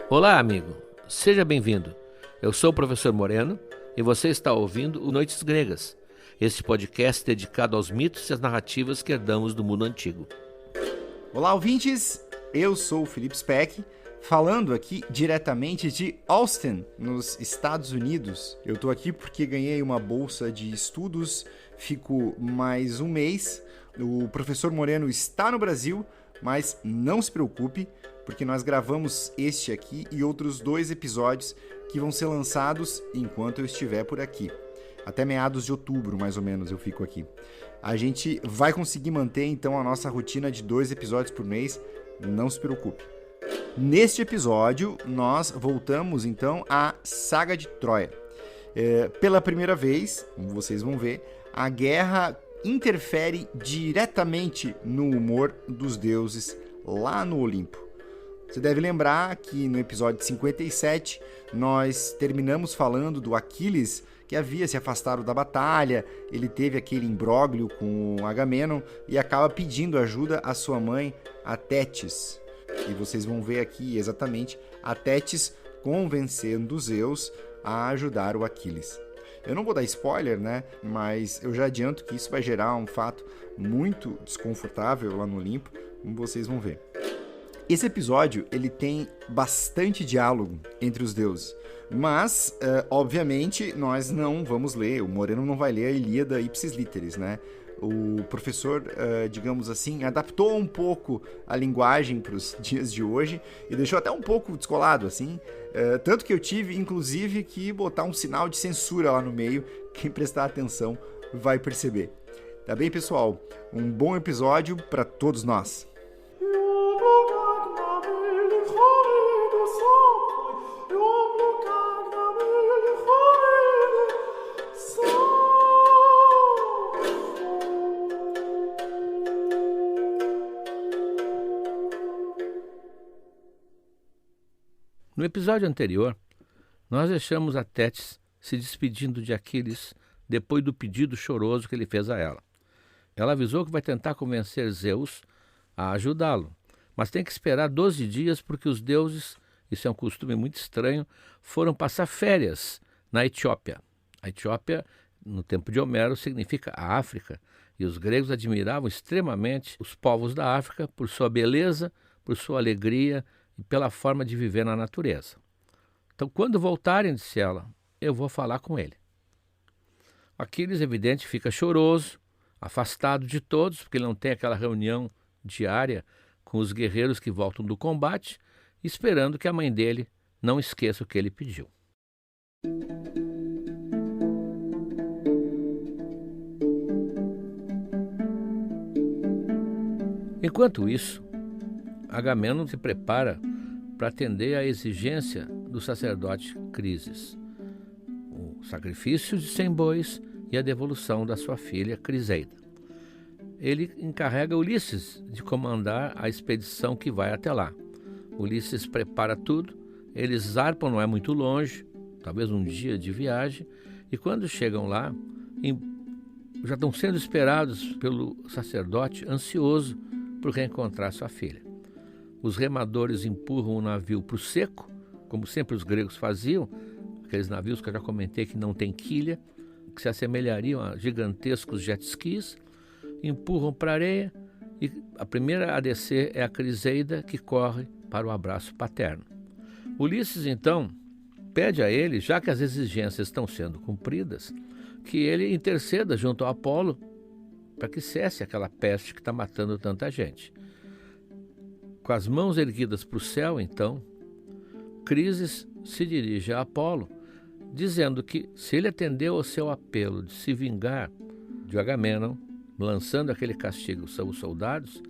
Olá, amigo. Seja bem-vindo. Eu sou o professor Moreno e você está ouvindo o Noites Gregas, este podcast dedicado aos mitos e às narrativas que herdamos do mundo antigo. Olá, ouvintes! Eu sou o Felipe Speck, falando aqui diretamente de Austin, nos Estados Unidos. Eu tô aqui porque ganhei uma bolsa de estudos, fico mais um mês. O professor Moreno está no Brasil, mas não se preocupe, porque nós gravamos este aqui e outros 2 episódios que vão ser lançados enquanto eu estiver por aqui. Até meados de outubro, mais ou menos, eu fico aqui. A gente vai conseguir manter, então, a nossa rotina de 2 episódios por mês, não se preocupe. Neste episódio, nós voltamos, então, à Saga de Troia. Pela primeira vez, como vocês vão ver, a guerra interfere diretamente no humor dos deuses lá no Olimpo. Você deve lembrar que no episódio 57 nós terminamos falando do Aquiles, que havia se afastado da batalha, ele teve aquele imbróglio com Agamenon e acaba pedindo ajuda à sua mãe, a Tétis. E vocês vão ver aqui exatamente a Tétis convencendo Zeus a ajudar o Aquiles. Eu não vou dar spoiler, né? Mas eu já adianto que isso vai gerar um fato muito desconfortável lá no Olimpo, como vocês vão ver. Esse episódio, ele tem bastante diálogo entre os deuses, mas, obviamente, nós não vamos ler, o Moreno não vai ler a Ilíada Ipsis Literis, né? O professor, digamos assim, adaptou um pouco a linguagem para os dias de hoje e deixou até um pouco descolado, assim, tanto que eu tive, inclusive, que botar um sinal de censura lá no meio, quem prestar atenção vai perceber. Tá bem, pessoal? Um bom episódio para todos nós! No episódio anterior, nós deixamos a Tétis se despedindo de Aquiles depois do pedido choroso que ele fez a ela. Ela avisou que vai tentar convencer Zeus a ajudá-lo, mas tem que esperar 12 dias porque os deuses, isso é um costume muito estranho, foram passar férias na Etiópia. A Etiópia, no tempo de Homero, significa a África, e os gregos admiravam extremamente os povos da África por sua beleza, por sua alegria e pela forma de viver na natureza. Então, quando voltarem, disse ela, eu vou falar com ele. Aquiles, evidente, fica choroso, afastado de todos, porque ele não tem aquela reunião diária com os guerreiros que voltam do combate, esperando que a mãe dele não esqueça o que ele pediu. Enquanto isso, Agamenon se prepara para atender à exigência do sacerdote Crises, o sacrifício de 100 bois e a devolução da sua filha Criseida. Ele encarrega Ulisses de comandar a expedição que vai até lá. Ulisses prepara tudo, eles zarpam, não é muito longe, talvez um dia de viagem, e quando chegam lá, já estão sendo esperados pelo sacerdote ansioso por reencontrar sua filha. Os remadores empurram o navio para o seco, como sempre os gregos faziam, aqueles navios que eu já comentei que não tem quilha, que se assemelhariam a gigantescos jet skis, empurram para a areia e a primeira a descer é a Criseida, que corre para o abraço paterno. Ulisses, então, pede a ele, já que as exigências estão sendo cumpridas, que ele interceda junto ao Apolo para que cesse aquela peste que está matando tanta gente. Com as mãos erguidas para o céu, então, Crises se dirige a Apolo, dizendo que, se ele atendeu ao seu apelo de se vingar de Agamenon, lançando aquele castigo sobre os soldados,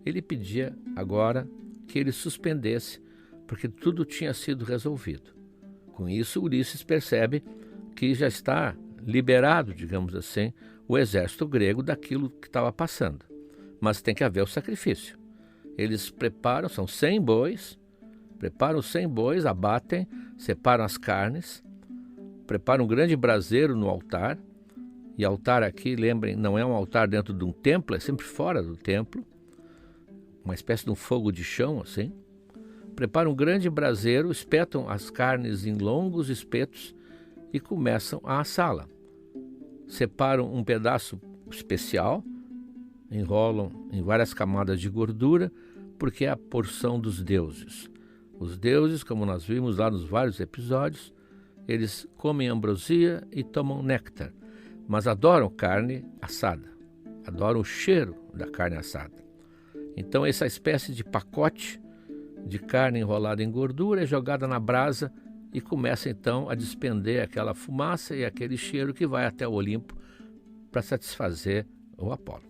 ele pedia agora que ele suspendesse, porque tudo tinha sido resolvido. Com isso, Ulisses percebe que já está liberado, digamos assim, o exército grego daquilo que estava passando. Mas tem que haver o sacrifício. Eles preparam, são 100 bois, preparam 100 bois, abatem, separam as carnes, preparam um grande braseiro no altar, e altar aqui, lembrem, não é um altar dentro de um templo, é sempre fora do templo, uma espécie de um fogo de chão, assim. preparam um grande braseiro, espetam as carnes em longos espetos e começam a assá-la. Separam um pedaço especial, enrolam em várias camadas de gordura, porque é a porção dos deuses. Os deuses, como nós vimos lá nos vários episódios, eles comem ambrosia e tomam néctar, mas adoram carne assada, adoram o cheiro da carne assada. Então essa espécie de pacote de carne enrolada em gordura é jogada na brasa e começa então a despender aquela fumaça e aquele cheiro que vai até o Olimpo para satisfazer o Apolo.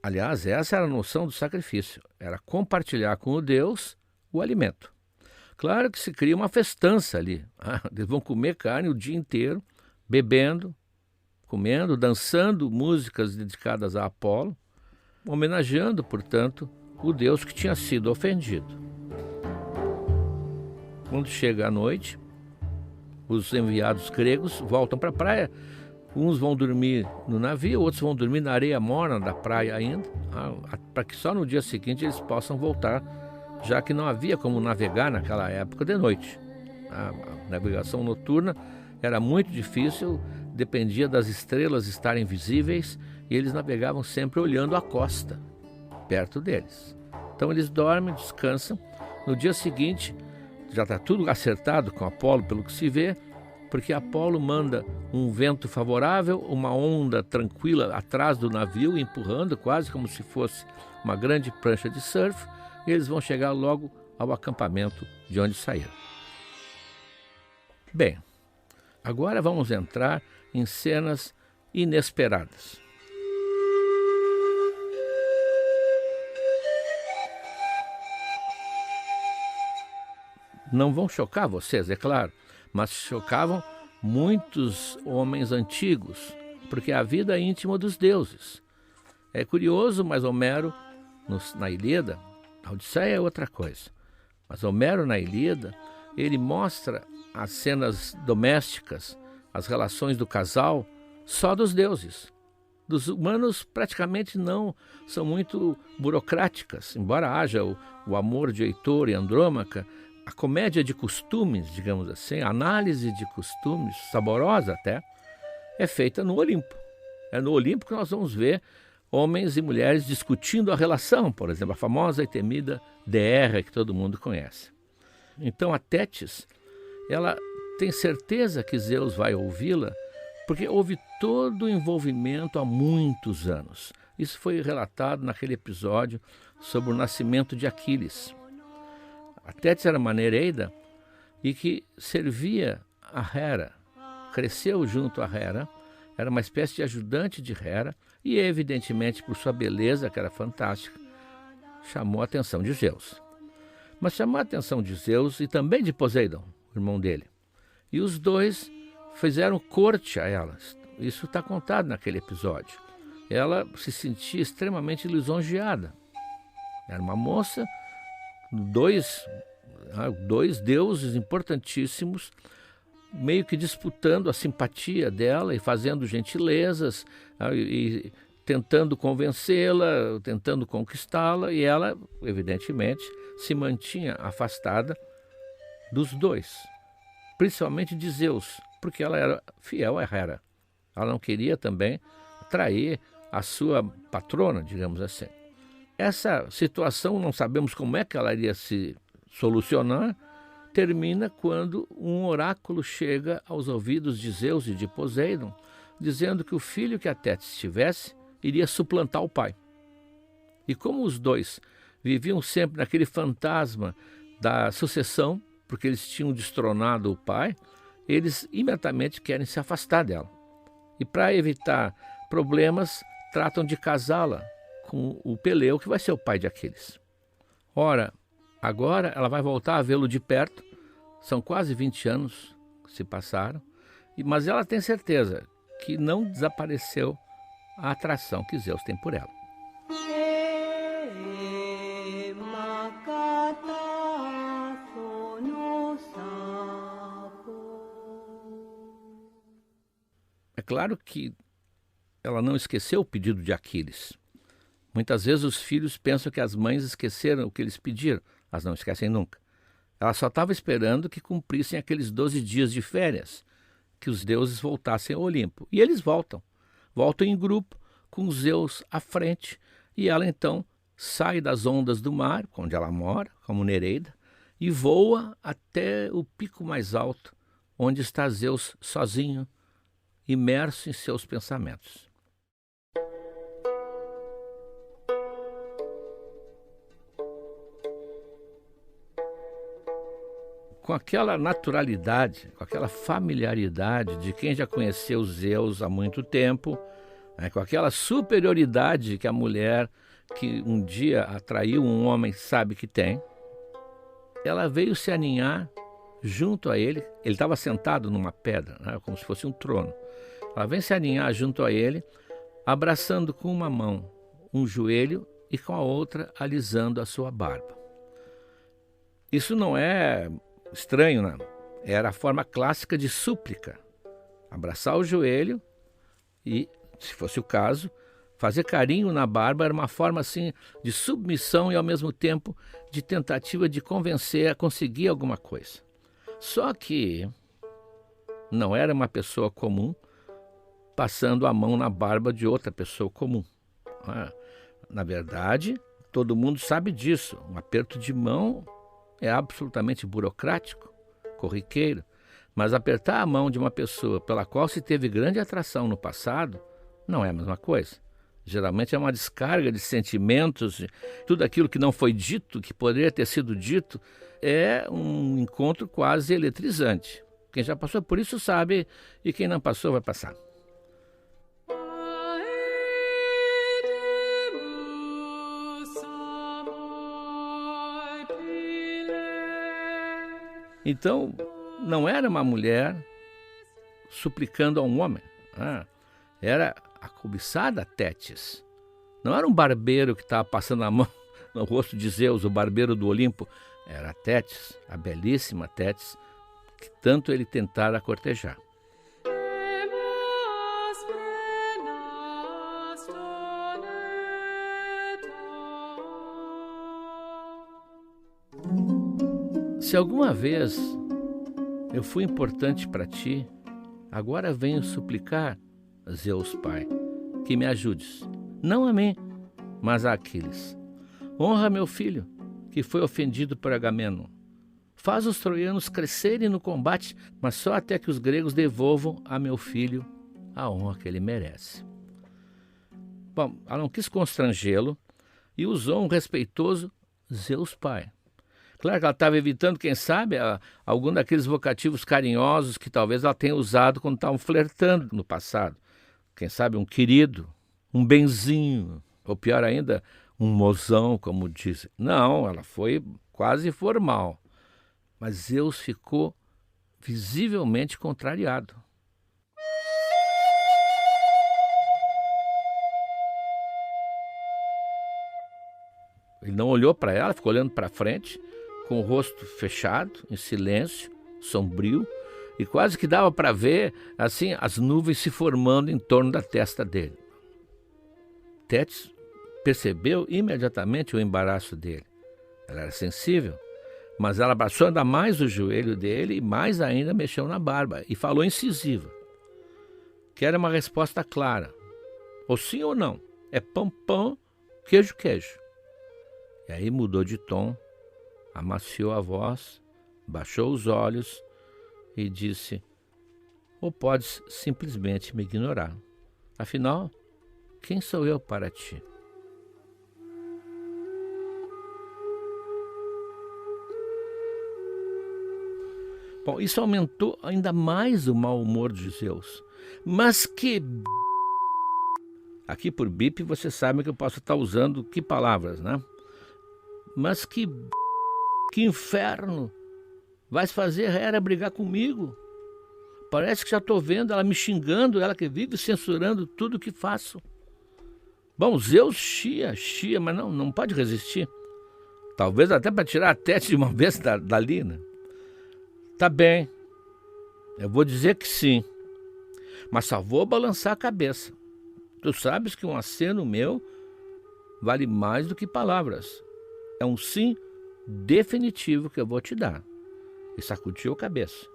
Aliás, essa era a noção do sacrifício, era compartilhar com o Deus o alimento. Claro que se cria uma festança ali, eles vão comer carne o dia inteiro, bebendo, comendo, dançando músicas dedicadas a Apolo, homenageando, portanto, o Deus que tinha sido ofendido. Quando chega a noite, os enviados gregos voltam para a praia. Uns vão dormir no navio, outros vão dormir na areia morna da praia ainda, para que só no dia seguinte eles possam voltar, já que não havia como navegar naquela época de noite. A navegação noturna era muito difícil, dependia das estrelas estarem visíveis e eles navegavam sempre olhando a costa, perto deles. Então eles dormem, descansam. No dia seguinte, já está tudo acertado com Apolo, pelo que se vê, porque Apolo manda um vento favorável, uma onda tranquila atrás do navio, empurrando, quase como se fosse uma grande prancha de surf, e eles vão chegar logo ao acampamento de onde saíram. Bem, agora vamos entrar em cenas inesperadas. Não vão chocar vocês, é claro, mas chocavam muitos homens antigos, porque é a vida íntima dos deuses. É curioso, mas Homero, na Ilíada, a Odisseia é outra coisa, mas Homero na Ilíada, ele mostra as cenas domésticas, as relações do casal, só dos deuses. Dos humanos praticamente não, são muito burocráticas, embora haja o amor de Heitor e Andrômaca. A comédia de costumes, digamos assim, a análise de costumes, saborosa até, é feita no Olimpo. É no Olimpo que nós vamos ver homens e mulheres discutindo a relação, por exemplo, a famosa e temida DR que todo mundo conhece. Então a Tétis, ela tem certeza que Zeus vai ouvi-la, porque houve todo o envolvimento há muitos anos. Isso foi relatado naquele episódio sobre o nascimento de Aquiles. A Tétis era uma nereida e que servia a Hera, cresceu junto a Hera, era uma espécie de ajudante de Hera e, evidentemente, por sua beleza, que era fantástica, chamou a atenção de Zeus. Mas chamou a atenção de Zeus e também de Poseidon, o irmão dele. E os dois fizeram corte a ela. Isso está contado naquele episódio. Ela se sentia extremamente lisonjeada. Era uma moça, dois deuses importantíssimos, meio que disputando a simpatia dela e fazendo gentilezas e tentando convencê-la, tentando conquistá-la, e ela, evidentemente, se mantinha afastada dos dois, principalmente de Zeus, porque ela era fiel a Hera. Ela não queria também trair a sua patrona, digamos assim. Essa situação, não sabemos como é que ela iria se solucionar, termina quando um oráculo chega aos ouvidos de Zeus e de Poseidon, dizendo que o filho que a Tétis tivesse iria suplantar o pai. E como os dois viviam sempre naquele fantasma da sucessão, porque eles tinham destronado o pai, eles imediatamente querem se afastar dela. E para evitar problemas, tratam de casá-la com o Peleu, que vai ser o pai de Aquiles. Ora, agora ela vai voltar a vê-lo de perto, são quase 20 anos que se passaram, mas ela tem certeza que não desapareceu a atração que Zeus tem por ela. É claro que ela não esqueceu o pedido de Aquiles. Muitas vezes os filhos pensam que as mães esqueceram o que eles pediram. Elas não esquecem nunca. Ela só estava esperando que cumprissem aqueles 12 dias de férias, que os deuses voltassem ao Olimpo. E eles voltam. Voltam em grupo, com Zeus à frente. E ela então sai das ondas do mar, onde ela mora, como Nereida, e voa até o pico mais alto, onde está Zeus sozinho, imerso em seus pensamentos. Com aquela naturalidade, com aquela familiaridade de quem já conheceu Zeus há muito tempo, né, com aquela superioridade que a mulher que um dia atraiu um homem sabe que tem, ela veio se aninhar junto a ele. Ele estava sentado numa pedra, né, como se fosse um trono. Ela vem se aninhar junto a ele, abraçando com uma mão um joelho e com a outra alisando a sua barba. Isso não é estranho, não. Era a forma clássica de súplica. Abraçar o joelho e, se fosse o caso, fazer carinho na barba era uma forma assim de submissão e ao mesmo tempo de tentativa de convencer a conseguir alguma coisa. Só que não era uma pessoa comum passando a mão na barba de outra pessoa comum. Na verdade, todo mundo sabe disso. Um aperto de mão é absolutamente burocrático, corriqueiro, mas apertar a mão de uma pessoa pela qual se teve grande atração no passado não é a mesma coisa. Geralmente é uma descarga de sentimentos, tudo aquilo que não foi dito, que poderia ter sido dito, é um encontro quase eletrizante. Quem já passou por isso sabe, e quem não passou vai passar. Então, não era uma mulher suplicando a um homem. Era a cobiçada Tétis. Não era um barbeiro que estava passando a mão no rosto de Zeus, o barbeiro do Olimpo. Era a Tétis, a belíssima Tétis, que tanto ele tentara cortejar. Se alguma vez eu fui importante para ti, agora venho suplicar, Zeus Pai, que me ajudes, não a mim, mas a Aquiles. Honra meu filho, que foi ofendido por Agamemnon. Faz os troianos crescerem no combate, mas só até que os gregos devolvam a meu filho a honra que ele merece. Bom, ela não quis constrangê-lo e usou um respeitoso Zeus Pai. Claro que ela estava evitando, quem sabe, algum daqueles vocativos carinhosos que talvez ela tenha usado quando estavam flertando no passado. Quem sabe um querido, um benzinho, ou pior ainda, um mozão, como dizem. Não, ela foi quase formal. Mas Zeus ficou visivelmente contrariado. Ele não olhou para ela, ficou olhando para frente, com o rosto fechado, em silêncio, sombrio, e quase que dava para ver assim as nuvens se formando em torno da testa dele. Tétis percebeu imediatamente o embaraço dele. Ela era sensível, mas ela abraçou ainda mais o joelho dele e mais ainda mexeu na barba e falou incisiva. Quero uma resposta clara. Ou sim ou não. É pão, pão, queijo, queijo. E aí mudou de tom, amaciou a voz, baixou os olhos e disse: ou podes simplesmente me ignorar. Afinal, quem sou eu para ti? Bom, isso aumentou ainda mais o mau humor de Zeus. Mas que... Aqui por bip você sabe que eu posso estar usando que palavras, né? Mas que inferno! Vais fazer Hera brigar comigo? Parece que já estou vendo ela me xingando, ela que vive censurando tudo que faço. Bom, Zeus chia, mas não pode resistir. Talvez até para tirar a Tétis de uma vez dali, né? Tá bem, eu vou dizer que sim, mas só vou balançar a cabeça. Tu sabes que um aceno meu vale mais do que palavras. É um sim definitivo que eu vou te dar. E sacudiu a cabeça,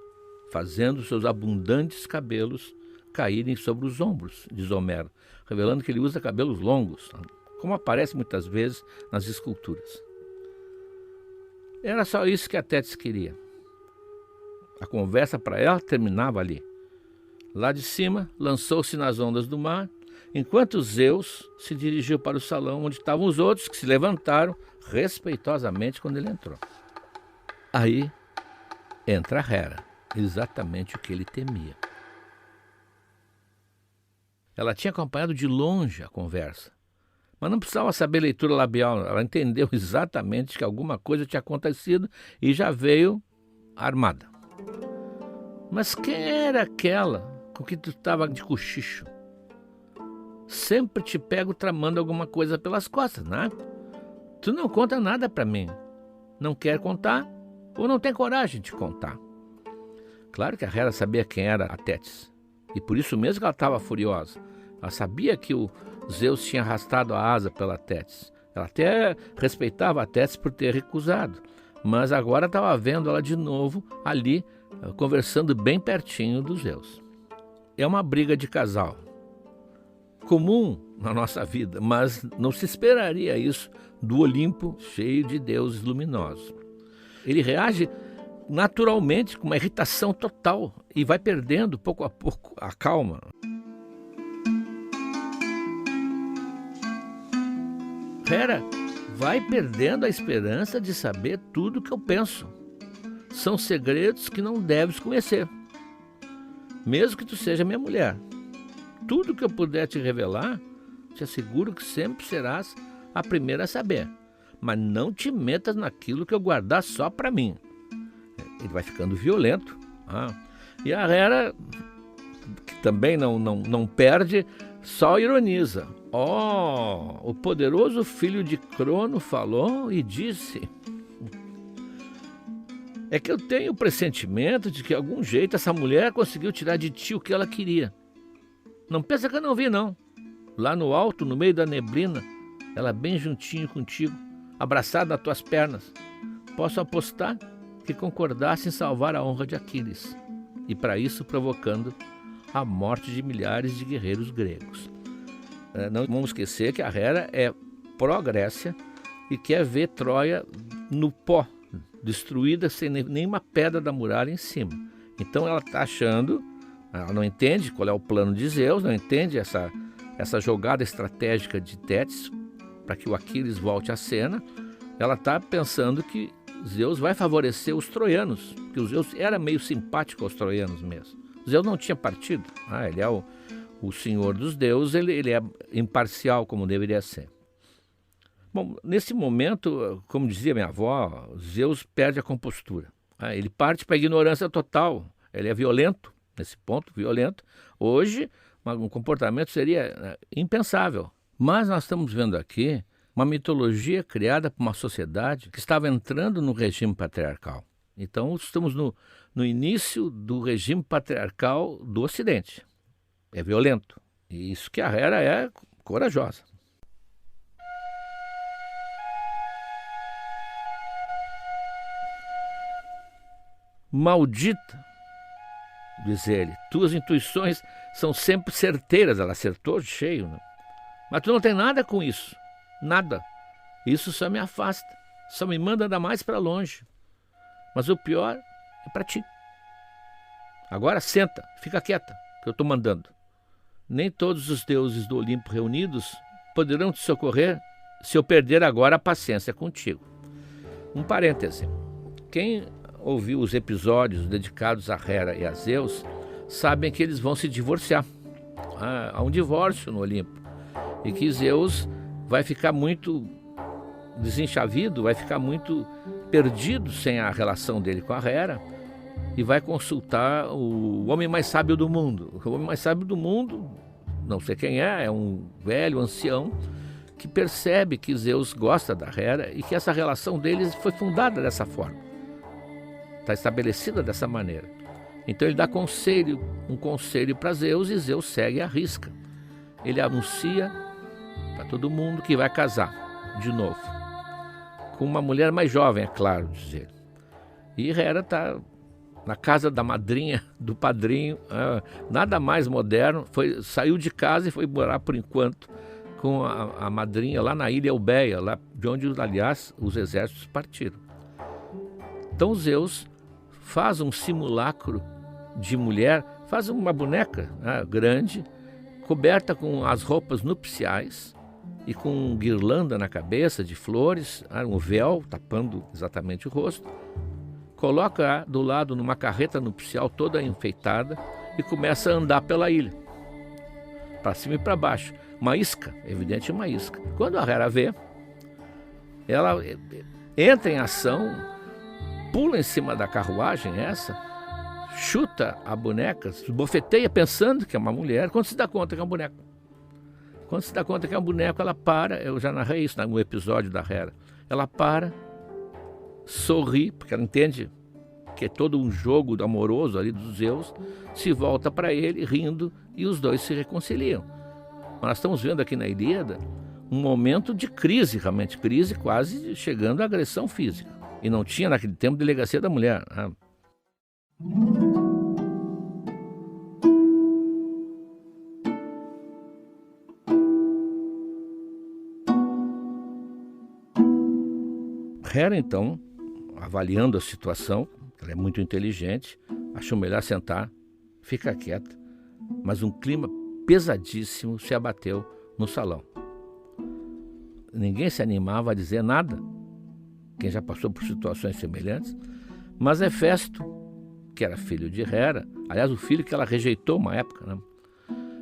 fazendo seus abundantes cabelos caírem sobre os ombros, diz Homero, revelando que ele usa cabelos longos, como aparece muitas vezes nas esculturas. Era só isso que a Tétis queria. A conversa para ela terminava ali. Lá de cima, lançou-se nas ondas do mar, enquanto Zeus se dirigiu para o salão onde estavam os outros, que se levantaram respeitosamente quando ele entrou. Aí entra Hera, exatamente o que ele temia. Ela tinha acompanhado de longe a conversa, mas não precisava saber leitura labial. Ela entendeu exatamente que alguma coisa tinha acontecido e já veio armada. Mas quem era aquela com que tu estava de cochicho? Sempre te pego tramando alguma coisa pelas costas, né? Tu não conta nada para mim. Não quer contar ou não tem coragem de contar. Claro que a Hera sabia quem era a Tétis. E por isso mesmo que ela estava furiosa. Ela sabia que o Zeus tinha arrastado a asa pela Tétis. Ela até respeitava a Tétis por ter recusado. Mas agora estava vendo ela de novo ali, conversando bem pertinho do Zeus. É uma briga de casal. Comum na nossa vida, mas não se esperaria isso do Olimpo cheio de deuses luminosos. Ele reage naturalmente com uma irritação total e vai perdendo pouco a pouco a calma. Hera vai perdendo a esperança de saber tudo o que eu penso. São segredos que não deves conhecer, mesmo que tu seja minha mulher. Tudo que eu puder te revelar, te asseguro que sempre serás a primeira a saber. Mas não te metas naquilo que eu guardar só para mim. Ele vai ficando violento. E a Hera, que também não perde, só ironiza. O poderoso filho de Crono falou e disse: é que eu tenho o pressentimento de que de algum jeito essa mulher conseguiu tirar de ti o que ela queria. Não pensa que eu não vi, não. Lá no alto, no meio da neblina, ela bem juntinho contigo, abraçada nas tuas pernas. Posso apostar que concordasse em salvar a honra de Aquiles, e para isso provocando a morte de milhares de guerreiros gregos. Não vamos esquecer que a Hera é pró-Grécia e quer ver Troia no pó, destruída sem nenhuma pedra da muralha em cima. Então ela está achando, ela não entende qual é o plano de Zeus, não entende essa jogada estratégica de Tétis para que o Aquiles volte à cena. Ela está pensando que Zeus vai favorecer os troianos, porque o Zeus era meio simpático aos troianos mesmo. Zeus não tinha partido, ele é o senhor dos deuses, ele é imparcial como deveria ser. Bom, nesse momento, como dizia minha avó, Zeus perde a compostura. Ele parte para a ignorância total, ele é violento, nesse ponto, violento. Hoje, um comportamento seria impensável. Mas nós estamos vendo aqui uma mitologia criada por uma sociedade que estava entrando no regime patriarcal. Então, estamos no início do regime patriarcal do Ocidente. É violento. E isso que a Hera é corajosa. Maldita, diz ele, tuas intuições são sempre certeiras. Ela acertou cheio, né? Mas tu não tem nada com isso. Nada. Isso só me afasta. Só me manda andar mais para longe. Mas o pior é para ti. Agora senta, fica quieta, que eu estou mandando. Nem todos os deuses do Olimpo reunidos poderão te socorrer se eu perder agora a paciência contigo. Um parêntese. Quem ouviu os episódios dedicados a Hera e a Zeus sabem que eles vão se divorciar. Há um divórcio no Olimpo. E que Zeus vai ficar muito desenchavido, vai ficar muito perdido sem a relação dele com a Hera e vai consultar o homem mais sábio do mundo. O homem mais sábio do mundo, não sei quem é um velho ancião que percebe que Zeus gosta da Hera e que essa relação deles foi fundada dessa forma. Está estabelecida dessa maneira. Então ele dá um conselho para Zeus e Zeus segue à risca. ele anuncia para todo mundo que vai casar de novo. Com uma mulher mais jovem, é claro, diz ele. E Hera está na casa da madrinha, do padrinho, nada mais moderno. Saiu de casa e foi morar, por enquanto, com a madrinha lá na ilha Eubéia, lá de onde, aliás, os exércitos partiram. Então Zeus faz um simulacro de mulher, faz uma boneca grande, coberta com as roupas nupciais e com guirlanda na cabeça de flores, um véu tapando exatamente o rosto, coloca do lado numa carreta nupcial toda enfeitada e começa a andar pela ilha, para cima e para baixo. Uma isca, evidente uma isca. Quando a Hera vê, ela entra em ação, pula em cima da carruagem chuta a boneca, bofeteia pensando que é uma mulher, quando se dá conta que é um boneco. Quando se dá conta que é um boneco, ela para, eu já narrei isso no episódio da Hera, ela para, sorri, porque ela entende que é todo um jogo amoroso ali dos Zeus, se volta para ele rindo e os dois se reconciliam. Nós estamos vendo aqui na Ilíada um momento de crise, realmente crise, quase chegando à agressão física. E não tinha naquele tempo delegacia da mulher. Hera, então, avaliando a situação, ela é muito inteligente, achou melhor sentar, ficar quieta, mas um clima pesadíssimo se abateu no salão. Ninguém se animava a dizer nada, quem já passou por situações semelhantes, mas Hefesto, que era filho de Hera, aliás, o filho que ela rejeitou uma época, né?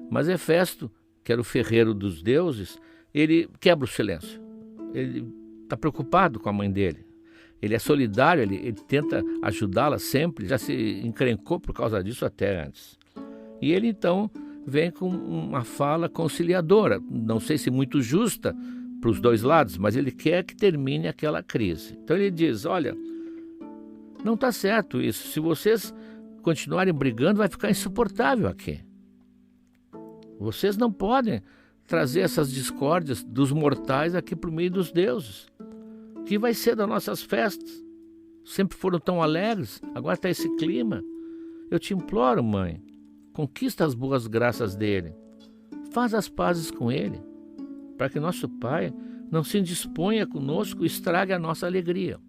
Mas Hefesto, que era o ferreiro dos deuses, ele quebra o silêncio. Ele está preocupado com a mãe dele. Ele é solidário, ele tenta ajudá-la sempre, já se encrencou por causa disso até antes. E ele então vem com uma fala conciliadora, não sei se muito justa para os dois lados, mas ele quer que termine aquela crise. Então ele diz, olha, não está certo isso, se vocês continuarem brigando vai ficar insuportável aqui. Vocês não podem trazer essas discórdias dos mortais aqui para o meio dos deuses. O que vai ser das nossas festas? Sempre foram tão alegres, agora está esse clima. Eu te imploro, mãe, conquista as boas graças dele. Faz as pazes com ele, para que nosso pai não se indisponha conosco e estrague a nossa alegria.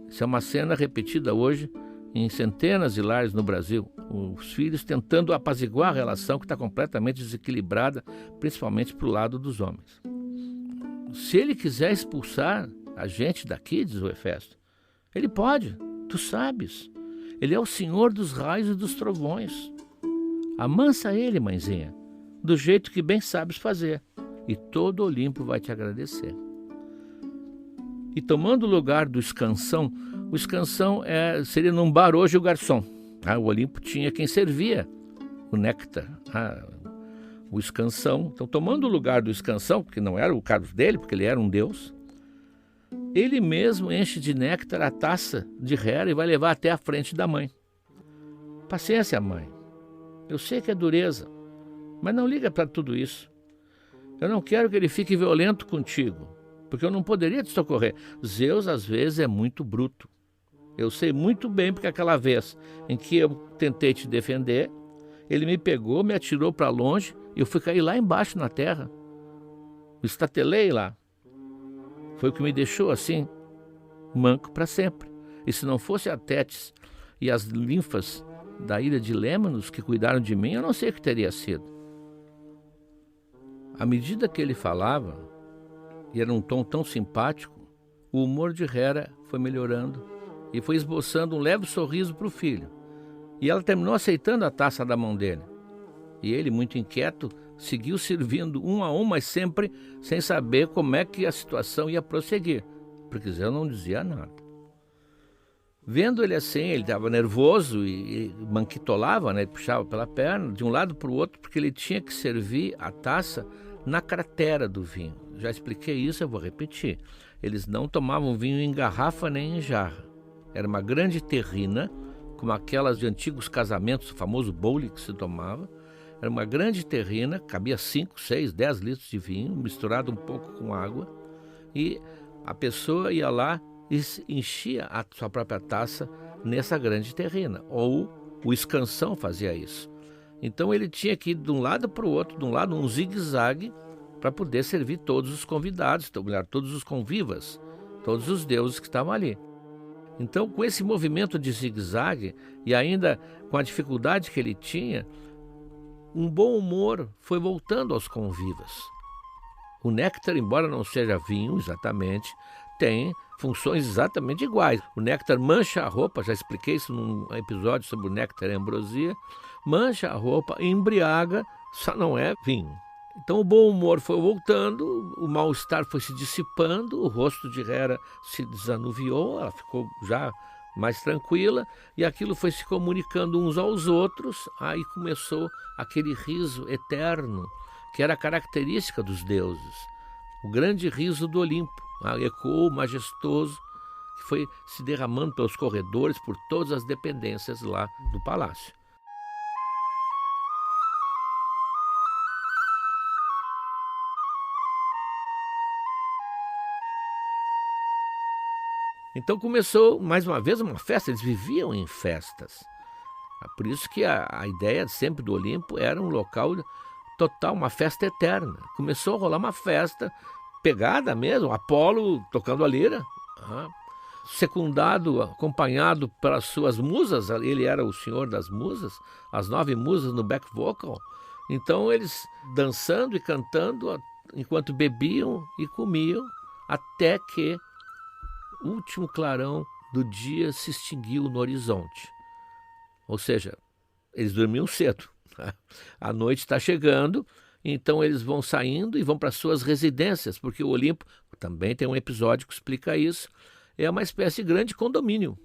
Isso é uma cena repetida hoje em centenas de lares no Brasil. Os filhos tentando apaziguar a relação que está completamente desequilibrada, principalmente para o lado dos homens. Se ele quiser expulsar a gente daqui, diz o Hefesto, ele pode, tu sabes. Ele é o senhor dos raios e dos trovões. Amansa ele, mãezinha, do jeito que bem sabes fazer, e todo o Olimpo vai te agradecer. E tomando o lugar do escansão, o escansão seria num bar hoje o garçom. O Olimpo tinha quem servia o néctar, o escansão. Então, tomando o lugar do escansão, que não era o cargo dele, porque ele era um deus, ele mesmo enche de néctar a taça de Hera e vai levar até a frente da mãe. Paciência, mãe. Eu sei que é dureza, mas não liga para tudo isso. Eu não quero que ele fique violento contigo, porque eu não poderia te socorrer. Zeus, às vezes, é muito bruto. Eu sei muito bem, porque aquela vez em que eu tentei te defender, ele me pegou, me atirou para longe e eu fui cair lá embaixo na terra. Me estatelei lá. Foi o que me deixou assim, manco para sempre. E se não fosse a Tétis e as linfas da ilha de Lemnos que cuidaram de mim, eu não sei o que teria sido. À medida que ele falava, e era um tom tão simpático, o humor de Hera foi melhorando e foi esboçando um leve sorriso para o filho. E ela terminou aceitando a taça da mão dele. E ele, muito inquieto, seguiu servindo um a um, mas sempre sem saber como é que a situação ia prosseguir, porque Zeus não dizia nada. Vendo ele assim, ele estava nervoso e manquitolava, né? Ele puxava pela perna, de um lado para o outro, porque ele tinha que servir a taça na cratera do vinho. Já expliquei isso, eu vou repetir. Eles não tomavam vinho em garrafa nem em jarra. Era uma grande terrina, como aquelas de antigos casamentos, o famoso bowle que se tomava, Era uma grande terrina, cabia 5, 6, 10 litros de vinho, misturado um pouco com água, e a pessoa ia lá e enchia a sua própria taça nessa grande terrina, ou o escansão fazia isso. Então ele tinha que ir de um lado para o outro, de um lado um zigue-zague, para poder servir todos os convidados, todos os convivas, todos os deuses que estavam ali. Então, com esse movimento de zigue-zague, e ainda com a dificuldade que ele tinha, um bom humor foi voltando aos convivas. O néctar, embora não seja vinho exatamente, tem funções exatamente iguais. O néctar mancha a roupa, já expliquei isso num episódio sobre o néctar e a ambrosia, mancha a roupa, embriaga, só não é vinho. Então o bom humor foi voltando, o mal-estar foi se dissipando, o rosto de Hera se desanuviou, ela ficou já mais tranquila, e aquilo foi se comunicando uns aos outros. Aí começou aquele riso eterno, que era a característica dos deuses, o grande riso do Olimpo, ecoou majestoso, que foi se derramando pelos corredores, por todas as dependências lá do palácio. Então começou, mais uma vez, uma festa, eles viviam em festas. Por isso que a ideia sempre do Olimpo era um local total, uma festa eterna. Começou a rolar uma festa, pegada mesmo, Apolo tocando a lira, secundado, acompanhado pelas suas musas, ele era o senhor das musas, as 9 musas no back vocal. Então eles dançando e cantando enquanto bebiam e comiam, até que o último clarão do dia se extinguiu no horizonte. Ou seja, eles dormiam cedo. A noite está chegando, então eles vão saindo e vão para suas residências, porque o Olimpo, também tem um episódio que explica isso, é uma espécie de grande condomínio.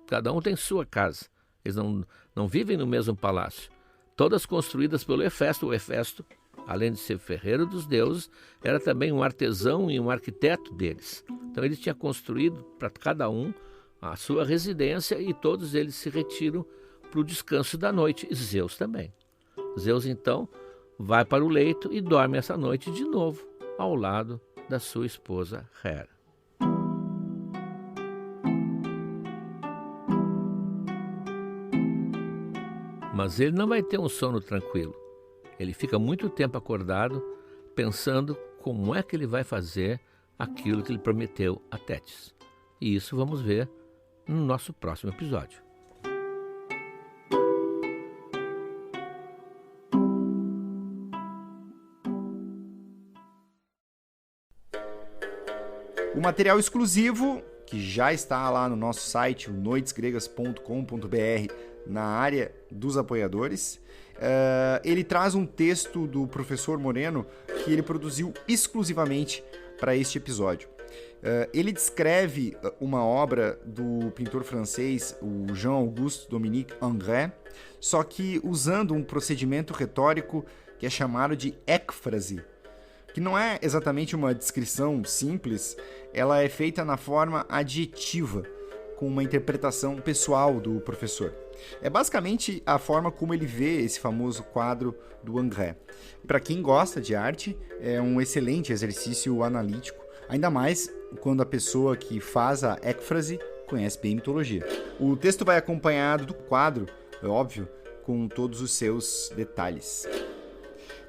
Cada um tem sua casa. Eles não vivem no mesmo palácio. Todas construídas pelo Hefesto. O Hefesto, além de ser ferreiro dos deuses, era também um artesão e um arquiteto deles. Então ele tinha construído para cada um a sua residência, e todos eles se retiram para o descanso da noite. E Zeus também. Zeus, então, vai para o leito e dorme essa noite de novo, ao lado da sua esposa Hera. Mas ele não vai ter um sono tranquilo. Ele fica muito tempo acordado, pensando como é que ele vai fazer aquilo que ele prometeu a Tétis. E isso vamos ver no nosso próximo episódio. O material exclusivo, que já está lá no nosso site, noitesgregas.com.br, na área dos apoiadores, ele traz um texto do professor Moreno que ele produziu exclusivamente para este episódio. Ele descreve uma obra do pintor francês, o Jean-Auguste Dominique Ingres, só que usando um procedimento retórico que é chamado de écfrase, que não é exatamente uma descrição simples, ela é feita na forma adjetiva, com uma interpretação pessoal do professor. É basicamente a forma como ele vê esse famoso quadro do Ingres. Para quem gosta de arte, é um excelente exercício analítico, ainda mais quando a pessoa que faz a écfrase conhece bem mitologia. O texto vai acompanhado do quadro, é óbvio, com todos os seus detalhes.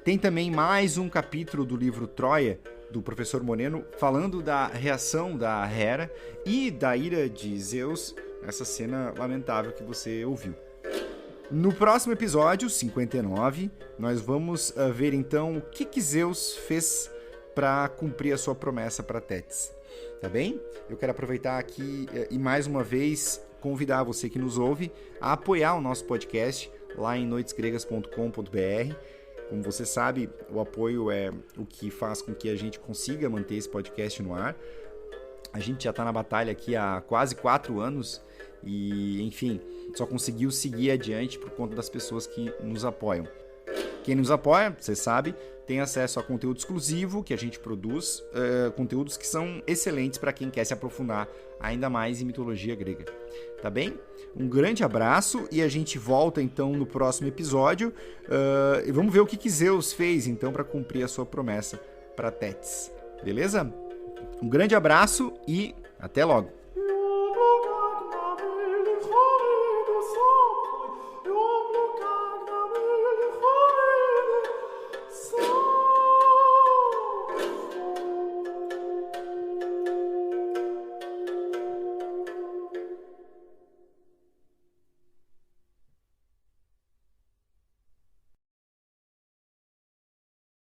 Tem também mais um capítulo do livro Troia, do professor Moreno, falando da reação da Hera e da ira de Zeus, essa cena lamentável que você ouviu. No próximo episódio, 59, nós vamos ver então o que Zeus fez para cumprir a sua promessa para Tétis. Tá bem? Eu quero aproveitar aqui e mais uma vez convidar você que nos ouve a apoiar o nosso podcast lá em noitesgregas.com.br. Como você sabe, o apoio é o que faz com que a gente consiga manter esse podcast no ar. A gente já está na batalha aqui há quase 4 anos e, enfim, só conseguiu seguir adiante por conta das pessoas que nos apoiam. Quem nos apoia, você sabe, tem acesso a conteúdo exclusivo que a gente produz, conteúdos que são excelentes para quem quer se aprofundar ainda mais em mitologia grega. Tá bem? Um grande abraço e a gente volta então no próximo episódio e vamos ver o que Zeus fez então para cumprir a sua promessa para Tétis. Beleza? Um grande abraço e até logo!